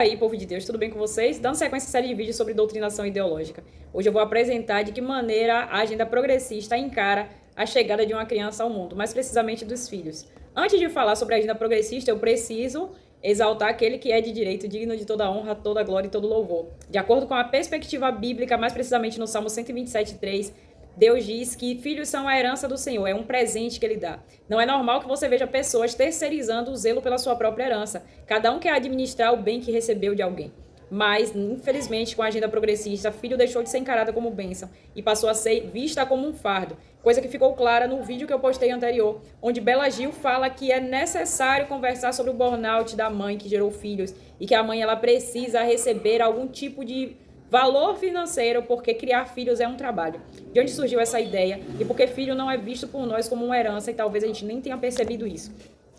E aí, povo de Deus, tudo bem com vocês? Dando sequência à série de vídeos sobre doutrinação ideológica. Hoje eu vou apresentar de que maneira a agenda progressista encara a chegada de uma criança ao mundo, mais precisamente dos filhos. Antes de falar sobre a agenda progressista, eu preciso exaltar aquele que é de direito, digno de toda honra, toda glória e todo louvor. De acordo com a perspectiva bíblica, mais precisamente no Salmo 127:3, Deus diz que filhos são a herança do Senhor, é um presente que Ele dá. Não é normal que você veja pessoas terceirizando o zelo pela sua própria herança. Cada um quer administrar o bem que recebeu de alguém. Mas, infelizmente, com a agenda progressista, filho deixou de ser encarada como bênção e passou a ser vista como um fardo. Coisa que ficou clara no vídeo que eu postei anterior, onde Bela Gil fala que é necessário conversar sobre o burnout da mãe que gerou filhos e que a mãe ela precisa receber algum tipo de valor financeiro, porque criar filhos é um trabalho. De onde surgiu essa ideia e porque filho não é visto por nós como uma herança e talvez a gente nem tenha percebido isso.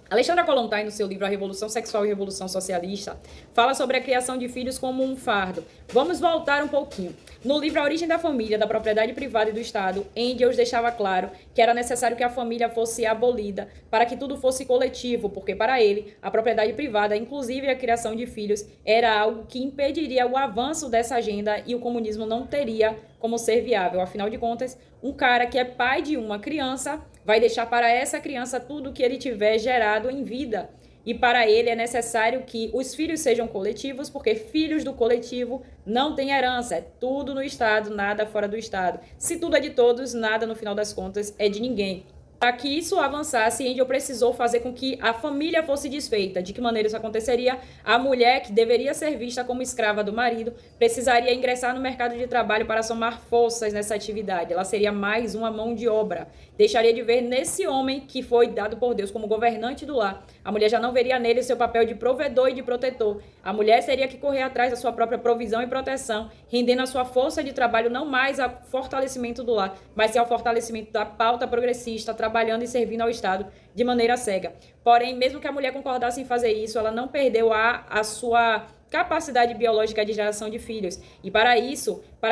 Alexandra Kollontai, no seu livro A Revolução Sexual e Revolução Socialista, fala sobre a criação de filhos como um fardo. Vamos voltar um pouquinho. No livro A Origem da Família, da Propriedade Privada e do Estado, Engels deixava claro que era necessário que a família fosse abolida para que tudo fosse coletivo, porque para ele, a propriedade privada, inclusive a criação de filhos, era algo que impediria o avanço dessa agenda e o comunismo não teria como ser viável. Afinal de contas, um cara que é pai de uma criança vai deixar para essa criança tudo que ele tiver gerado em vida. E para ele é necessário que os filhos sejam coletivos, porque filhos do coletivo não têm herança. É tudo no Estado, nada fora do Estado. Se tudo é de todos, nada no final das contas é de ninguém. Para que isso avançasse, Engels precisou fazer com que a família fosse desfeita. De que maneira isso aconteceria? A mulher, que deveria ser vista como escrava do marido, precisaria ingressar no mercado de trabalho para somar forças nessa atividade. Ela seria mais uma mão de obra. Deixaria de ver nesse homem que foi dado por Deus como governante do lar. A mulher já não veria nele seu papel de provedor e de protetor. A mulher teria que correr atrás da sua própria provisão e proteção, rendendo a sua força de trabalho não mais ao fortalecimento do lar, mas sim ao fortalecimento da pauta progressista, trabalhando e servindo ao Estado de maneira cega. Porém, mesmo que a mulher concordasse em fazer isso, ela não perdeu a sua capacidade biológica de geração de filhos. E para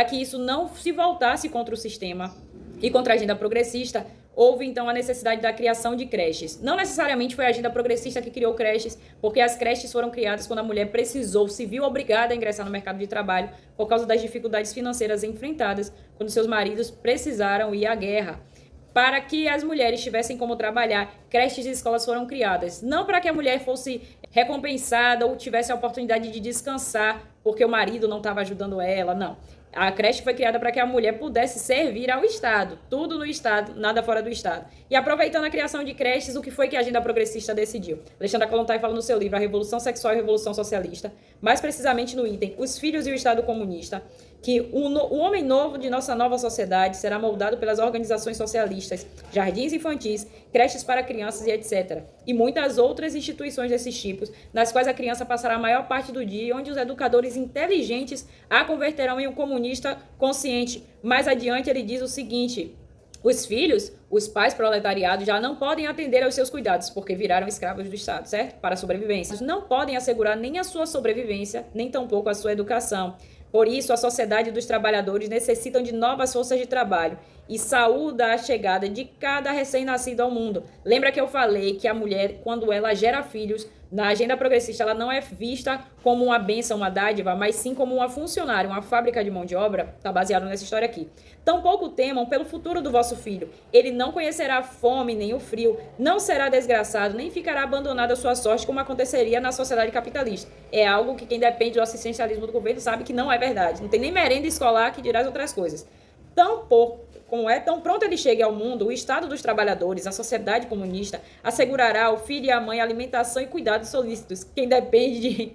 que isso não se voltasse contra o sistema e contra a agenda progressista, houve então a necessidade da criação de creches. Não necessariamente foi a agenda progressista que criou creches, porque as creches foram criadas quando a mulher se viu obrigada a ingressar no mercado de trabalho por causa das dificuldades financeiras enfrentadas quando seus maridos precisaram ir à guerra. Para que as mulheres tivessem como trabalhar, creches e escolas foram criadas. Não para que a mulher fosse recompensada ou tivesse a oportunidade de descansar porque o marido não estava ajudando ela, não. A creche foi criada para que a mulher pudesse servir ao Estado. Tudo no Estado, nada fora do Estado. E aproveitando a criação de creches, o que foi que a agenda progressista decidiu? Alexandra Kollontai fala no seu livro A Revolução Sexual e Revolução Socialista, mais precisamente no item Os Filhos e o Estado Comunista, que o homem novo de nossa nova sociedade será moldado pelas organizações socialistas, jardins infantis, creches para crianças e etc. E muitas outras instituições desses tipos, nas quais a criança passará a maior parte do dia, onde os educadores inteligentes a converterão em um comunista consciente. Mais adiante ele diz o seguinte: os filhos, os pais proletariados, já não podem atender aos seus cuidados, porque viraram escravos do Estado, certo? Para a sobrevivência. Não podem assegurar nem a sua sobrevivência, nem tampouco a sua educação. Por isso, a sociedade dos trabalhadores necessitam de novas forças de trabalho e saúda a chegada de cada recém-nascido ao mundo. Lembra que eu falei que a mulher, quando ela gera filhos, na agenda progressista, ela não é vista como uma bênção, uma dádiva, mas sim como uma funcionária, uma fábrica de mão de obra. Está baseado nessa história aqui. Tampouco temam pelo futuro do vosso filho. Ele não conhecerá fome nem o frio, não será desgraçado, nem ficará abandonado à sua sorte, como aconteceria na sociedade capitalista. É algo que quem depende do assistencialismo do governo sabe que não é verdade. Não tem nem merenda escolar, que dirá as outras coisas. Tão pronto ele chegue ao mundo, o Estado dos trabalhadores, a sociedade comunista, assegurará ao filho e à mãe alimentação e cuidados solícitos. Quem depende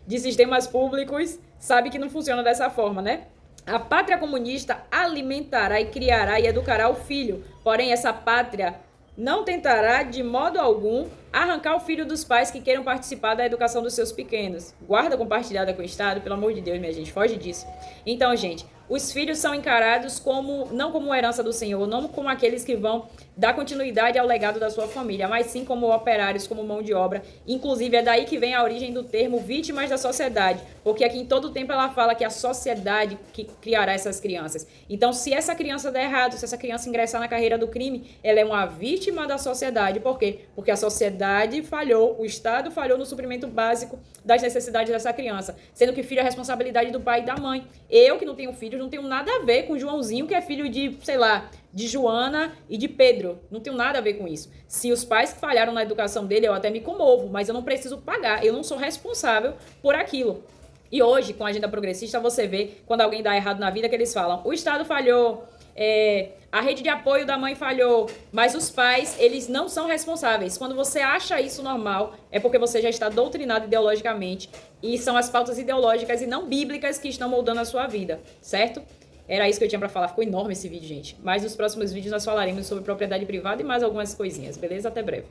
de sistemas públicos sabe que não funciona dessa forma, né? A pátria comunista alimentará e criará e educará o filho, porém essa pátria não tentará de modo algum arrancar o filho dos pais que queiram participar da educação dos seus pequenos. Guarda compartilhada com o Estado, pelo amor de Deus, minha gente, foge disso. Então, gente, os filhos são encarados não como herança do Senhor, não como aqueles que vão dar continuidade ao legado da sua família, mas sim como operários, como mão de obra. Inclusive, é daí que vem a origem do termo vítimas da sociedade, porque aqui em todo tempo ela fala que é a sociedade que criará essas crianças. Então, se essa criança der errado, se essa criança ingressar na carreira do crime, ela é uma vítima da sociedade. Por quê? Porque a sociedade sociedade falhou, o Estado falhou no suprimento básico das necessidades dessa criança, sendo que filho é responsabilidade do pai e da mãe. Eu, que não tenho filhos, não tenho nada a ver com o Joãozinho, que é filho de, sei lá, de Joana e de Pedro. Não tenho nada a ver com isso. Se os pais falharam na educação dele, eu até me comovo, mas eu não preciso pagar, eu não sou responsável por aquilo. E hoje, com a agenda progressista, você vê, quando alguém dá errado na vida, que eles falam, o Estado falhou, a rede de apoio da mãe falhou, mas os pais, eles não são responsáveis. Quando você acha isso normal, é porque você já está doutrinado ideologicamente e são as pautas ideológicas e não bíblicas que estão moldando a sua vida, certo? Era isso que eu tinha para falar. Ficou enorme esse vídeo, gente. Mas nos próximos vídeos nós falaremos sobre propriedade privada e mais algumas coisinhas, beleza? Até breve.